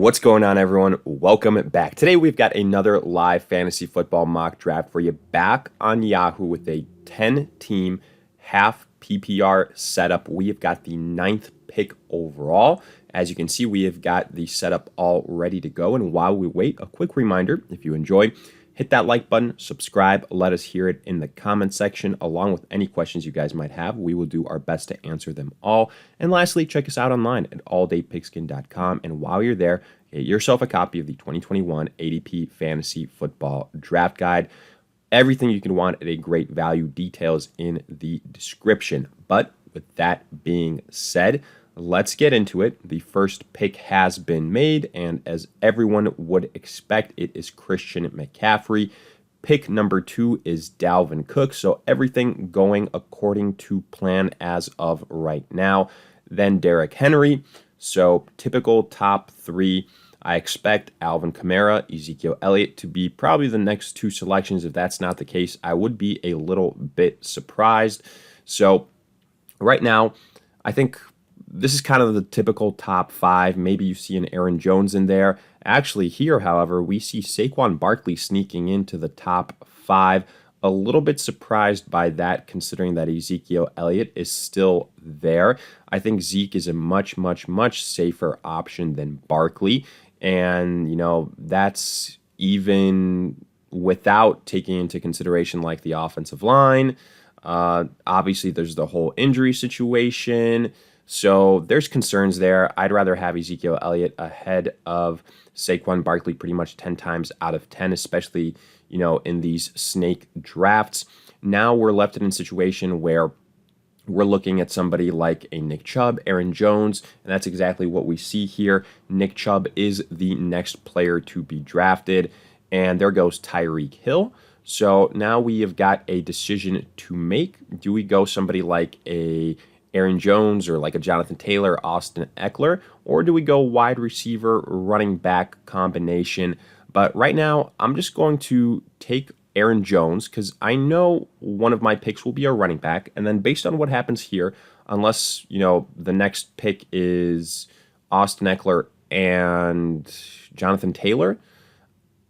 What's going on, everyone? Welcome back. Today we've got another live fantasy football mock draft for you back on Yahoo with a 10-team half PPR setup. We have got the 9th pick overall. As you can see, we have got the setup all ready to go. And while we wait, a quick reminder, if you enjoy, hit that like button, subscribe, let us hear it in the comment section, along with any questions you guys might have. We will do our best to answer them all. And lastly, check us out online at alldaypigskin.com. And while you're there, get yourself a copy of the 2021 ADP Fantasy Football Draft Guide. Everything you can want at a great value, details in the description. But with that being said, let's get into it. The first pick has been made, and as everyone would expect, it is Christian McCaffrey. Pick number 2 is Dalvin Cook, so everything going according to plan as of right now. Then Derrick Henry, so typical top 3. I expect Alvin Kamara, Ezekiel Elliott to be probably the next 2 selections. If that's not the case, I would be a little bit surprised. So right now, I think this is kind of the typical top 5. Maybe you see an Aaron Jones in there. Actually, here, however, we see Saquon Barkley sneaking into the top 5. A little bit surprised by that, considering that Ezekiel Elliott is still there. I think Zeke is a much, much, much safer option than Barkley. And, that's even without taking into consideration like the offensive line. Obviously, there's the whole injury situation. So there's concerns there. I'd rather have Ezekiel Elliott ahead of Saquon Barkley pretty much 10 times out of 10, especially, in these snake drafts. Now we're left in a situation where we're looking at somebody like a Nick Chubb, Aaron Jones, and that's exactly what we see here. Nick Chubb is the next player to be drafted, and there goes Tyreek Hill. So now we have got a decision to make. Do we go somebody like a Aaron Jones or like a Jonathan Taylor, Austin Eckler, or do we go wide receiver, running back combination? But right now, I'm just going to take Aaron Jones because I know one of my picks will be a running back. And then based on what happens here, unless, the next pick is Austin Eckler and Jonathan Taylor,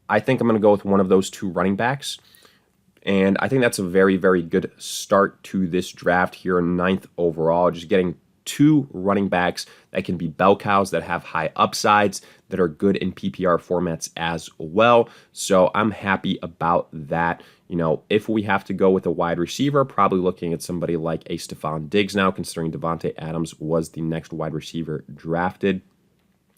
I think I'm going to go with one of those 2 running backs. And I think that's a very, very good start to this draft here, 9th overall. Just getting 2 running backs that can be bell cows, that have high upsides, that are good in PPR formats as well. So I'm happy about that. If we have to go with a wide receiver, probably looking at somebody like a Stephon Diggs now, considering Devontae Adams was the next wide receiver drafted.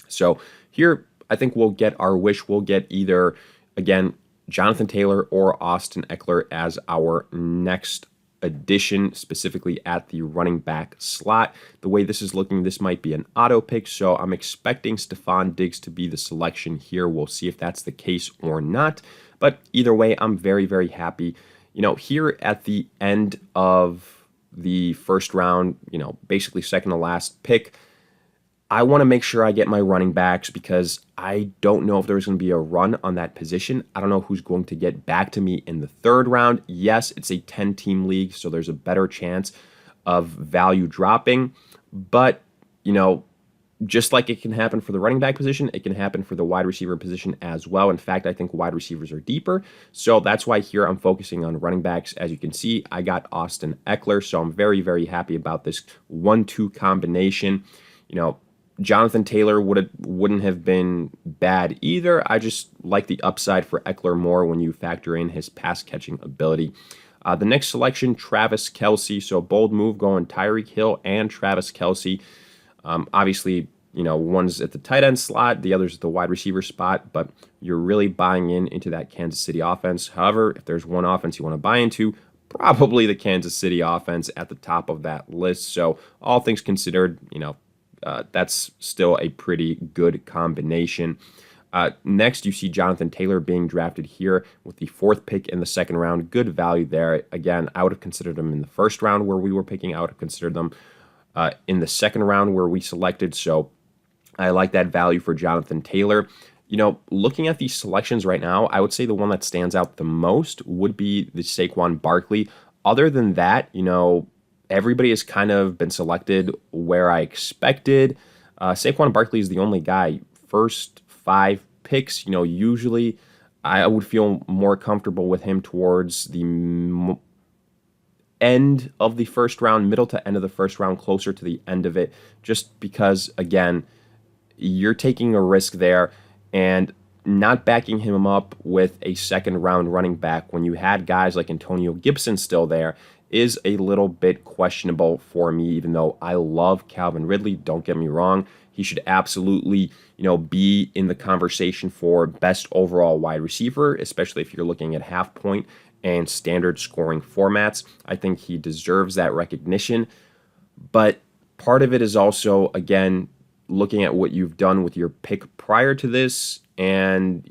So here, I think we'll get our wish. We'll get either, again, Jonathan Taylor or Austin Eckler as our next addition, specifically at the running back slot. The way this is looking, this might be an auto pick, so I'm expecting Stephon Diggs to be the selection here. We'll see if that's the case or not, but either way, I'm very, very happy. Here at the end of the first round, basically second to last pick, I want to make sure I get my running backs because I don't know if there's going to be a run on that position. I don't know who's going to get back to me in the 3rd round. Yes, it's a 10-team league, so there's a better chance of value dropping. But, just like it can happen for the running back position, it can happen for the wide receiver position as well. In fact, I think wide receivers are deeper. So that's why here I'm focusing on running backs. As you can see, I got Austin Eckler, so I'm very, very happy about this 1-2 combination. Jonathan Taylor wouldn't have been bad either. I just like the upside for Eckler more when you factor in his pass-catching ability. The next selection, Travis Kelce. So bold move going Tyreek Hill and Travis Kelce. Obviously, one's at the tight end slot, the other's at the wide receiver spot, but you're really buying into that Kansas City offense. However, if there's one offense you want to buy into, probably the Kansas City offense at the top of that list. So all things considered, that's still a pretty good combination. Next, you see Jonathan Taylor being drafted here with the 4th pick in the 2nd round. Good value there. Again, I would have considered him in the 1st round where we were picking. I would have considered them in the 2nd round where we selected. So I like that value for Jonathan Taylor. Looking at these selections right now, I would say the one that stands out the most would be the Saquon Barkley. Other than that, everybody has kind of been selected where I expected. Saquon Barkley is the only guy first 5 picks, usually I would feel more comfortable with him towards the end of the first round, middle to end of the first round, closer to the end of it, just because, again, you're taking a risk there and not backing him up with a second round running back when you had guys like Antonio Gibson still there is a little bit questionable for me, even though I love Calvin Ridley. Don't get me wrong. He should absolutely, be in the conversation for best overall wide receiver, especially if you're looking at half point and standard scoring formats. I think he deserves that recognition. But part of it is also, again, looking at what you've done with your pick prior to this and,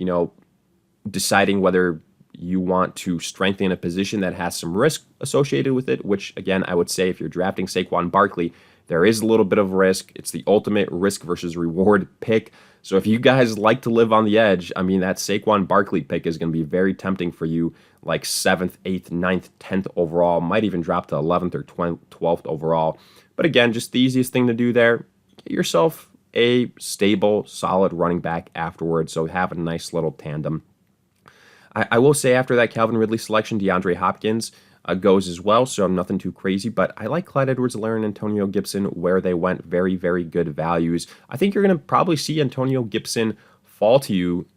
deciding whether you want to strengthen a position that has some risk associated with it, which, again, I would say if you're drafting Saquon Barkley, there is a little bit of risk. It's the ultimate risk versus reward pick. So if you guys like to live on the edge, I mean, that Saquon Barkley pick is going to be very tempting for you, like 7th, 8th, 9th, 10th overall, might even drop to 11th or 12th overall. But again, just the easiest thing to do there, get yourself a stable, solid running back afterwards, so have a nice little tandem. I will say after that Calvin Ridley selection, DeAndre Hopkins goes as well, so nothing too crazy, but I like Clyde Edwards-Helaire and Antonio Gibson where they went. Very, very good values. I think you're going to probably see Antonio Gibson fall to you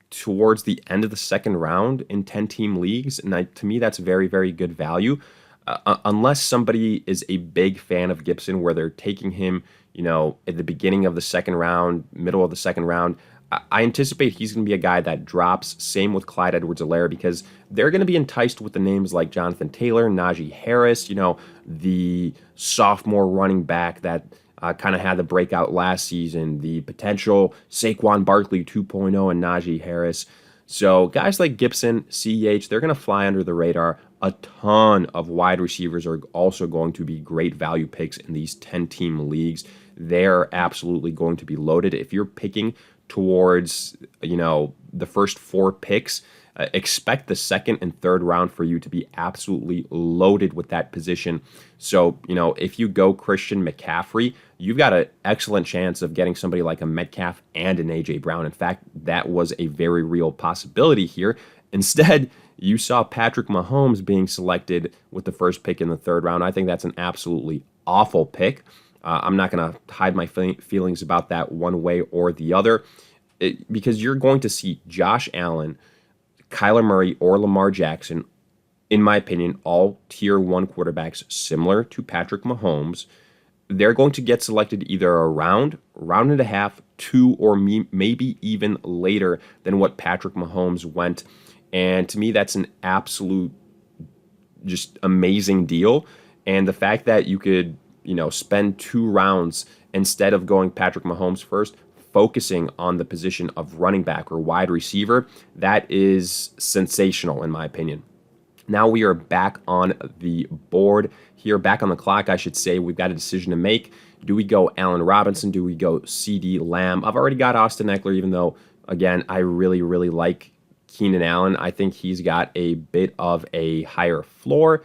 towards the end of the second round in 10-team leagues, and to me that's very, very good value. Unless somebody is a big fan of Gibson where they're taking him, at the beginning of the second round, middle of the second round, I anticipate he's going to be a guy that drops. Same with Clyde Edwards-Helaire because they're going to be enticed with the names like Jonathan Taylor, Najee Harris, the sophomore running back that kind of had the breakout last season, the potential Saquon Barkley 2.0 and Najee Harris. So guys like Gibson, CEH, they're going to fly under the radar. A ton of wide receivers are also going to be great value picks in these 10-team leagues. They're absolutely going to be loaded. If you're picking towards, the first 4 picks, expect the second and third round for you to be absolutely loaded with that position. So, if you go Christian McCaffrey, you've got an excellent chance of getting somebody like a Metcalf and an A.J. Brown. In fact, that was a very real possibility here. Instead, you saw Patrick Mahomes being selected with the first pick in the third round. I think that's an absolutely awful pick. I'm not going to hide my feelings about that one way or the other because you're going to see Josh Allen, Kyler Murray, or Lamar Jackson, in my opinion, all tier 1 quarterbacks similar to Patrick Mahomes. They're going to get selected either a round and a half, 2, or maybe even later than what Patrick Mahomes went. And to me, that's an absolute just amazing deal. And the fact that you could spend 2 rounds instead of going Patrick Mahomes first, focusing on the position of running back or wide receiver, that is sensational in my opinion. Now we are back on the board here, back on the clock, I should say. We've got a decision to make. Do we go Allen Robinson? Do we go CeeDee Lamb? I've already got Austin Eckler, even though, again, I really, really like Keenan Allen. I think he's got a bit of a higher floor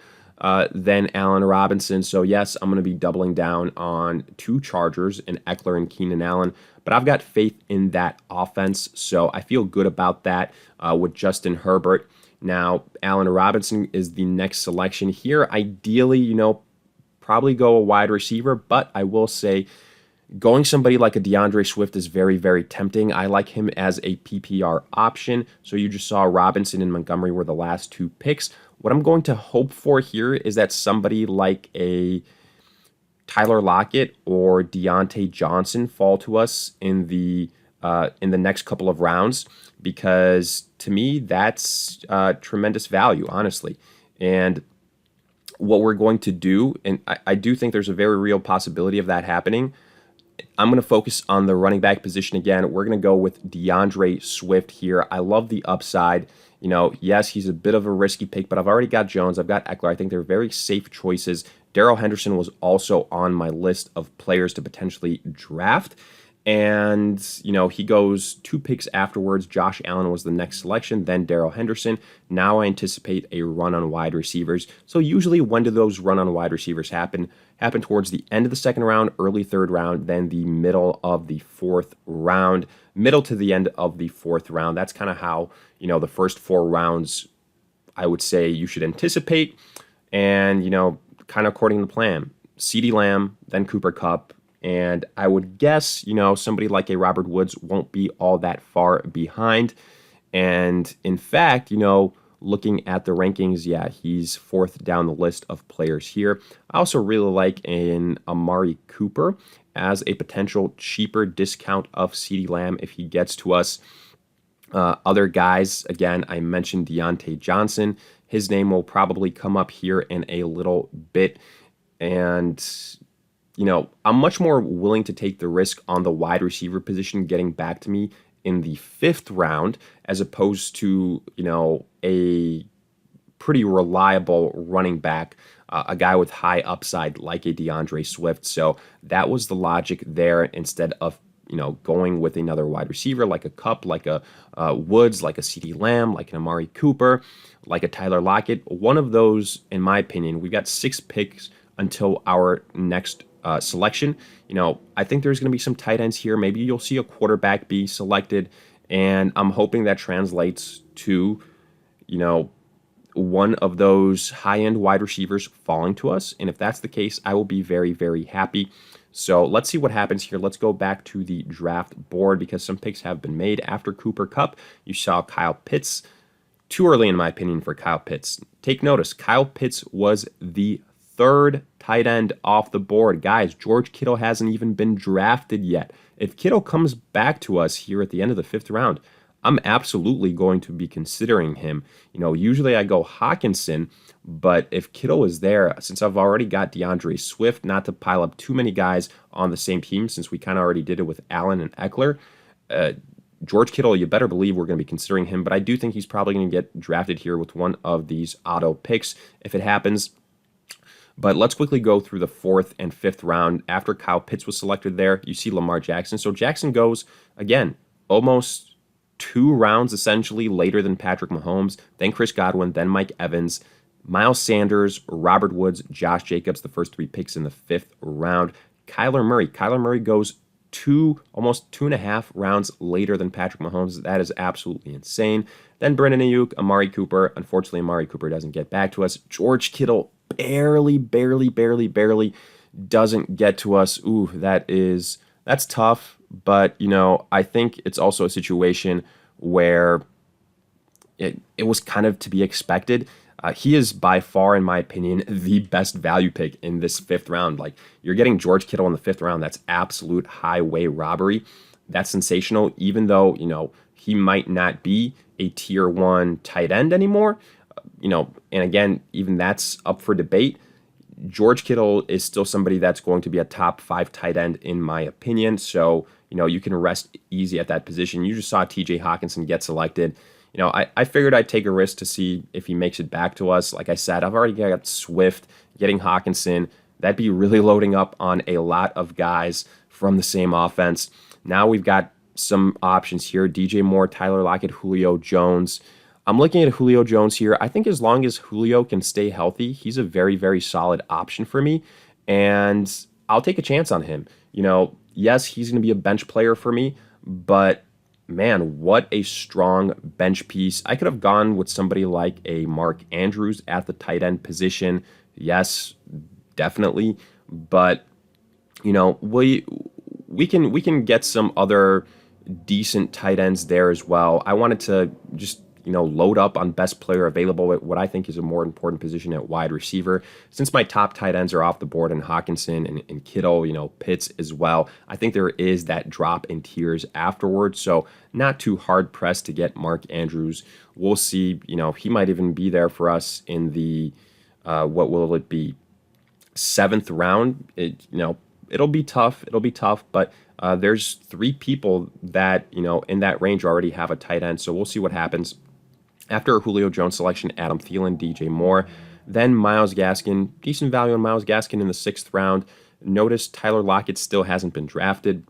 than Allen Robinson. So yes, I'm going to be doubling down on 2 Chargers in Eckler and Keenan Allen, but I've got faith in that offense, so I feel good about that with Justin Herbert. Now, Allen Robinson is the next selection here. Ideally, probably go a wide receiver, but I will say going somebody like a DeAndre Swift is very, very tempting. I like him as a PPR option. So you just saw Robinson and Montgomery were the last 2 picks. What I'm going to hope for here is that somebody like a Tyler Lockett or Deontay Johnson fall to us in the next couple of rounds, because to me that's tremendous value, honestly. And what we're going to do, and I do think there's a very real possibility of that happening, I'm going to focus on the running back position again. We're going to go with DeAndre Swift here. I love the upside. Yes, he's a bit of a risky pick, but I've already got Jones. I've got Eckler. I think they're very safe choices. Darrell Henderson was also on my list of players to potentially draft. And, he goes 2 picks afterwards. Josh Allen was the next selection, then Darrell Henderson. Now I anticipate a run on wide receivers. So usually when do those run on wide receivers happen? Happen towards the end of the second round, early third round, then the middle of the fourth round. middle to the end of the fourth round. That's kind of how, the first four rounds, I would say you should anticipate. And, kind of according to the plan, CeeDee Lamb, then Cooper Kupp. And I would guess, somebody like a Robert Woods won't be all that far behind. And in fact, looking at the rankings, yeah, he's fourth down the list of players here. I also really like an Amari Cooper as a potential cheaper discount of CeeDee Lamb if he gets to us. Other guys, again, I mentioned Deontay Johnson. His name will probably come up here in a little bit. And, I'm much more willing to take the risk on the wide receiver position getting back to me in the fifth round as opposed to, a pretty reliable running back, a guy with high upside like a DeAndre Swift. So that was the logic there instead of, going with another wide receiver like a Kupp, like a Woods, like a CeeDee Lamb, like an Amari Cooper, like a Tyler Lockett. One of those, in my opinion, we've got 6 picks until our next selection. I think there's going to be some tight ends here. Maybe you'll see a quarterback be selected, and I'm hoping that translates to, one of those high-end wide receivers falling to us. And if that's the case, I will be very, very happy. So let's see what happens here. Let's go back to the draft board because some picks have been made. After Cooper Kupp, you saw Kyle Pitts. Too early, in my opinion, for Kyle Pitts. Take notice, Kyle Pitts was the third tight end off the board. Guys, George Kittle hasn't even been drafted yet. If Kittle comes back to us here at the end of the fifth round, I'm absolutely going to be considering him. Usually I go Hawkinson, but if Kittle is there, since I've already got DeAndre Swift, not to pile up too many guys on the same team, since we kind of already did it with Allen and Eckler, George Kittle, you better believe we're going to be considering him, but I do think he's probably going to get drafted here with one of these auto picks if it happens. But let's quickly go through the fourth and fifth round. After Kyle Pitts was selected there, you see Lamar Jackson. So Jackson goes, again, almost 2 rounds essentially later than Patrick Mahomes, then Chris Godwin, then Mike Evans, Miles Sanders, Robert Woods, Josh Jacobs, the first 3 picks in the fifth round. Kyler Murray goes almost 2.5 rounds later than Patrick Mahomes. That is absolutely insane. Then Brandon Ayuk, Amari Cooper. Unfortunately, Amari Cooper doesn't get back to us. George Kittle barely doesn't get to us. Ooh, that's tough. But, I think it's also a situation where it was kind of to be expected. He is by far, in my opinion, the best value pick in this fifth round. Like, you're getting George Kittle in the fifth round. That's absolute highway robbery. That's sensational, even though, he might not be a tier 1 tight end anymore. And again, even that's up for debate. George Kittle is still somebody that's going to be a top 5 tight end, in my opinion. So, you can rest easy at that position. You just saw TJ Hawkinson get selected. I figured I'd take a risk to see if he makes it back to us. Like I said, I've already got Swift, getting Hawkinson. That'd be really loading up on a lot of guys from the same offense. Now we've got some options here. DJ Moore, Tyler Lockett, Julio Jones. I'm looking at Julio Jones here. I think as long as Julio can stay healthy, he's a very, very solid option for me. And I'll take a chance on him. Yes, he's going to be a bench player for me, but man, what a strong bench piece. I could have gone with somebody like a Mark Andrews at the tight end position. Yes, definitely. But, we can get some other decent tight ends there as well. I wanted to just load up on best player available at what I think is a more important position at wide receiver. Since my top tight ends are off the board in Hawkinson and Kittle, Pitts as well, I think there is that drop in tiers afterwards. So not too hard pressed to get Mark Andrews. We'll see, he might even be there for us in the, what will it be? 7th round. It'll be tough. But there's 3 people that, in that range already have a tight end. So we'll see what happens. After Julio Jones selection, Adam Thielen, DJ Moore, then Myles Gaskin. Decent value on Myles Gaskin in the 6th round. Notice Tyler Lockett still hasn't been drafted.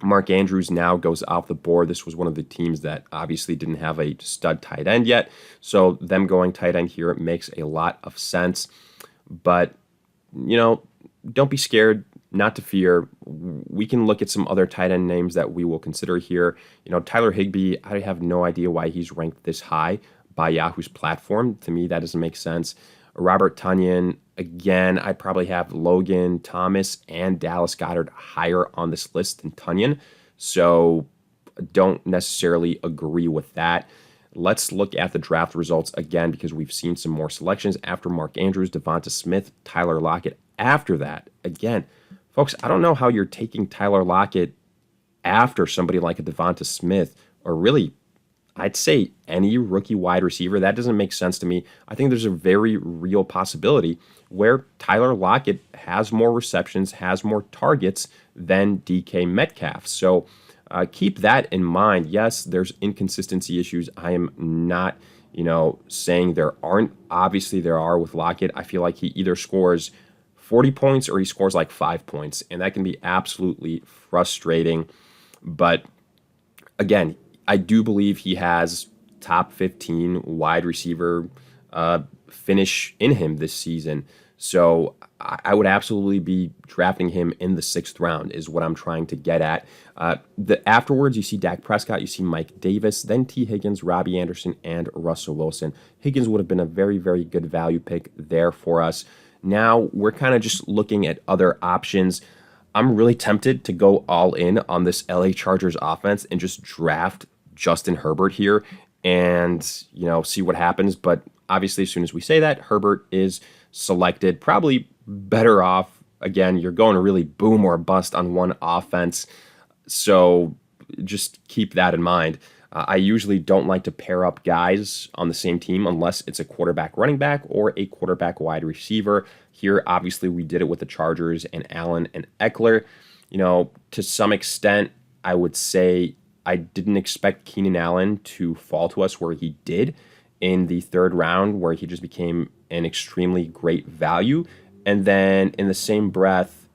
Mark Andrews now goes off the board. This was one of the teams that obviously didn't have a stud tight end yet. So them going tight end here makes a lot of sense. But, don't be scared. not to fear. We can look at some other tight end names that we will consider here. Tyler Higbee, I have no idea why he's ranked this high by Yahoo's platform. To me, that doesn't make sense. Robert Tonyan, again, I'd probably have Logan Thomas and Dallas Goedert higher on this list than Tonyan. So don't necessarily agree with that. Let's look at the draft results again because we've seen some more selections after Mark Andrews, Devonta Smith, Tyler Lockett. After that, again, folks, I don't know how you're taking Tyler Lockett after somebody like a Devonta Smith, or really, I'd say any rookie wide receiver. That doesn't make sense to me. I think there's a very real possibility where Tyler Lockett has more receptions, has more targets than DK Metcalf. So keep that in mind. Yes, there's inconsistency issues. I am not, saying there aren't. Obviously, there are with Lockett. I feel like he either scores 40 points or he scores like 5 points, and that can be absolutely frustrating. But again, I do believe he has top 15 wide receiver finish in him this season. So I would absolutely be drafting him in the 6th round is what I'm trying to get at. Afterwards, you see Dak Prescott, you see Mike Davis, then T. Higgins, Robbie Anderson, and Russell Wilson. Higgins would have been a very, very good value pick there for us. Now we're kind of just looking at other options. I'm really tempted to go all in on this LA Chargers offense and just draft Justin Herbert here and, see what happens. But obviously, as soon as we say that, Herbert is selected. Probably better off, again, you're going to really boom or bust on one offense. So just keep that in mind. I usually don't like to pair up guys on the same team unless it's a quarterback running back or a quarterback wide receiver. Here, obviously, we did it with the Chargers and Allen and Eckler. To some extent, I would say I didn't expect Keenan Allen to fall to us where he did in the 3rd round, where he just became an extremely great value. And then in the same breath,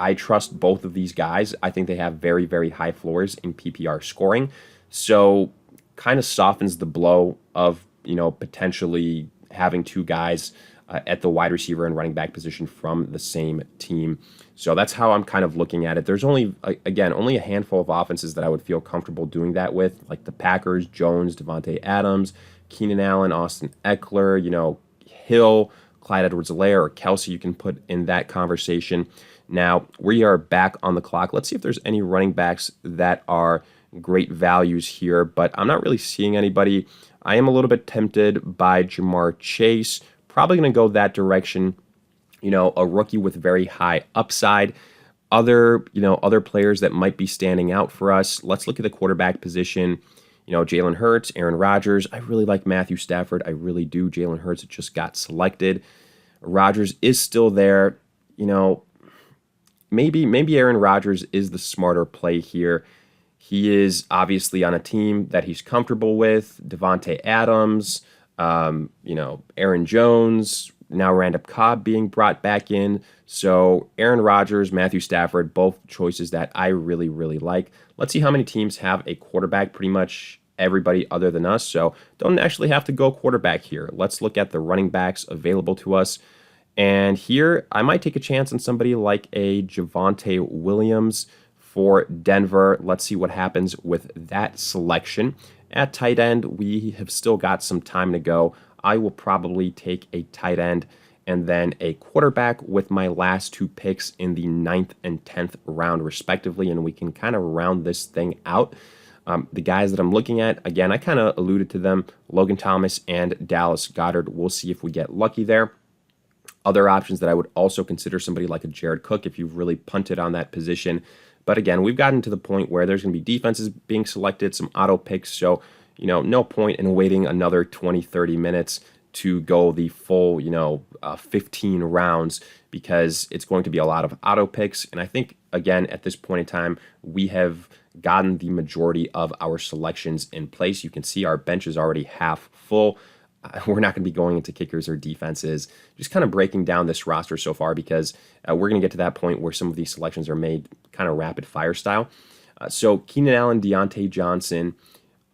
I trust both of these guys. I think they have very, very high floors in PPR scoring. So kind of softens the blow of, potentially having 2 guys at the wide receiver and running back position from the same team. So that's how I'm kind of looking at it. There's only a handful of offenses that I would feel comfortable doing that with, like the Packers, Jones, Devontae Adams, Keenan Allen, Austin Eckler, Hill, Clyde Edwards-Helaire, or Kelsey you can put in that conversation. Now, we are back on the clock. Let's see if there's any running backs that are great values here, but I'm not really seeing anybody. I am a little bit tempted by Jamar Chase. Probably going to go that direction. A rookie with very high upside. Other players that might be standing out for us. Let's look at the quarterback position. Jalen Hurts, Aaron Rodgers. I really like Matthew Stafford. I really do. Jalen Hurts just got selected. Rodgers is still there. Maybe Aaron Rodgers is the smarter play here. He is obviously on a team that he's comfortable with. Devontae Adams, Aaron Jones, now Randall Cobb being brought back in. So Aaron Rodgers, Matthew Stafford, both choices that I really, really like. Let's see how many teams have a quarterback, pretty much everybody other than us. So don't actually have to go quarterback here. Let's look at the running backs available to us. And here, I might take a chance on somebody like a Javonte Williams for Denver. Let's see what happens with that selection. At tight end, we have still got some time to go. I will probably take a tight end and then a quarterback with my last 2 picks in the 9th and 10th round, respectively, and we can kind of round this thing out. The guys that I'm looking at, again, I kind of alluded to them, Logan Thomas and Dallas Goedert. We'll see if we get lucky there. Other options that I would also consider somebody like a Jared Cook if you've really punted on that position. But again, we've gotten to the point where there's going to be defenses being selected, some auto picks. So, no point in waiting another 20, 30 minutes to go the full, 15 rounds because it's going to be a lot of auto picks. And I think, again, at this point in time, we have gotten the majority of our selections in place. You can see our bench is already half full. We're not going to be going into kickers or defenses, just kind of breaking down this roster so far because we're going to get to that point where some of these selections are made kind of rapid fire style. So Keenan Allen, Deontay Johnson,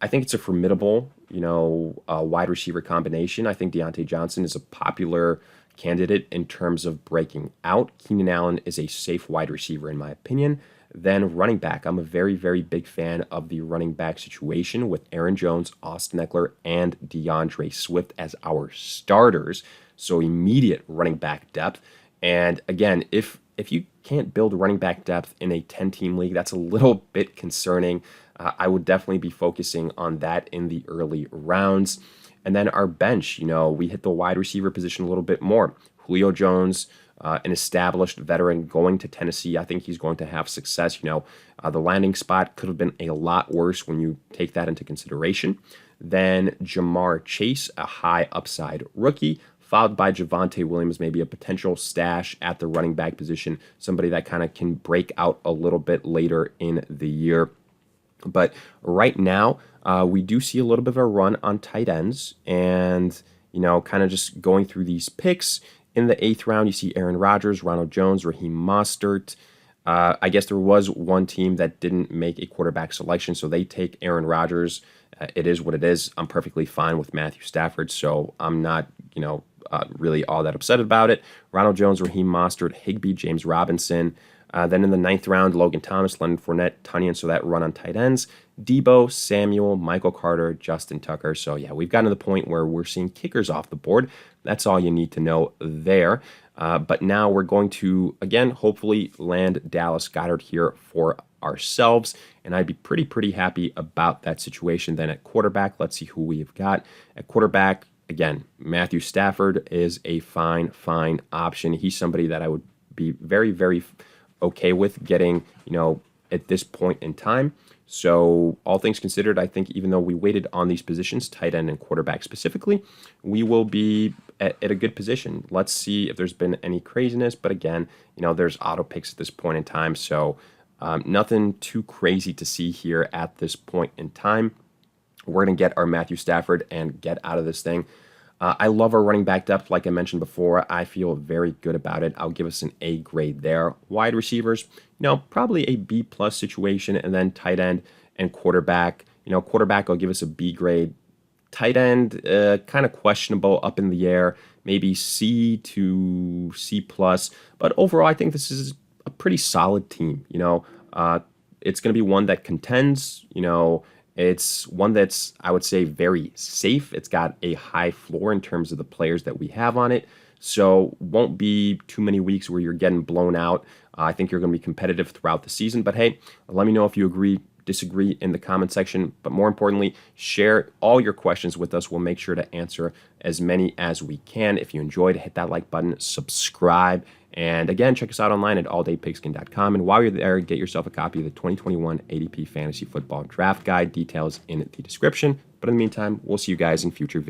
I think it's a formidable, wide receiver combination. I think Deontay Johnson is a popular candidate in terms of breaking out. Keenan Allen is a safe wide receiver, in my opinion. Then running back, I'm a very, very big fan of the running back situation with Aaron Jones, Austin Eckler, and DeAndre Swift as our starters. So immediate running back depth. And again, if you can't build running back depth in a 10-team league, that's a little bit concerning. I would definitely be focusing on that in the early rounds. And then our bench, we hit the wide receiver position a little bit more. Julio Jones, an established veteran going to Tennessee. I think he's going to have success. The landing spot could have been a lot worse when you take that into consideration. Then Jamar Chase, a high upside rookie, followed by Javonte Williams, maybe a potential stash at the running back position, somebody that kind of can break out a little bit later in the year. But right now, we do see a little bit of a run on tight ends, and kind of just going through these picks. In the 8th round, you see Aaron Rodgers, Ronald Jones, Raheem Mostert. I guess there was one team that didn't make a quarterback selection, so they take Aaron Rodgers. It is what it is. I'm perfectly fine with Matthew Stafford, so I'm not, really all that upset about it. Ronald Jones, Raheem Mostert, Higbee, James Robinson. Then in the 9th round, Logan Thomas, Leonard Fournette, Tunyon, so that run on tight ends. Debo, Samuel, Michael Carter, Justin Tucker. So yeah, we've gotten to the point where we're seeing kickers off the board. That's all you need to know there. But now we're going to, again, hopefully land Dallas Goedert here for ourselves. And I'd be pretty happy about that situation. Then at quarterback, let's see who we've got. At quarterback, again, Matthew Stafford is a fine option. He's somebody that I would be very okay with getting, at this point in time. So all things considered, I think even though we waited on these positions, tight end and quarterback specifically, we will be at a good position. Let's see if there's been any craziness. But again, there's auto picks at this point in time. So nothing too crazy to see here at this point in time. We're going to get our Matthew Stafford and get out of this thing. I love our running back depth. Like I mentioned before, I feel very good about it. I'll give us an A grade there. Wide receivers, probably a B+ situation. And then tight end and quarterback. Quarterback, I'll give us a B grade. Tight end, kind of questionable, up in the air. Maybe C to C+. But overall, I think this is a pretty solid team. It's going to be one that contends, It's one that's, I would say, very safe. It's got a high floor in terms of the players that we have on it. So won't be too many weeks where you're getting blown out. I think you're going to be competitive throughout the season. But hey, let me know if you agree, disagree in the comment section. But more importantly, share all your questions with us. We'll make sure to answer as many as we can. If you enjoyed, hit that like button, subscribe. And again, check us out online at alldaypigskin.com. And while you're there, get yourself a copy of the 2021 ADP Fantasy Football Draft Guide. Details in the description. But in the meantime, we'll see you guys in future videos.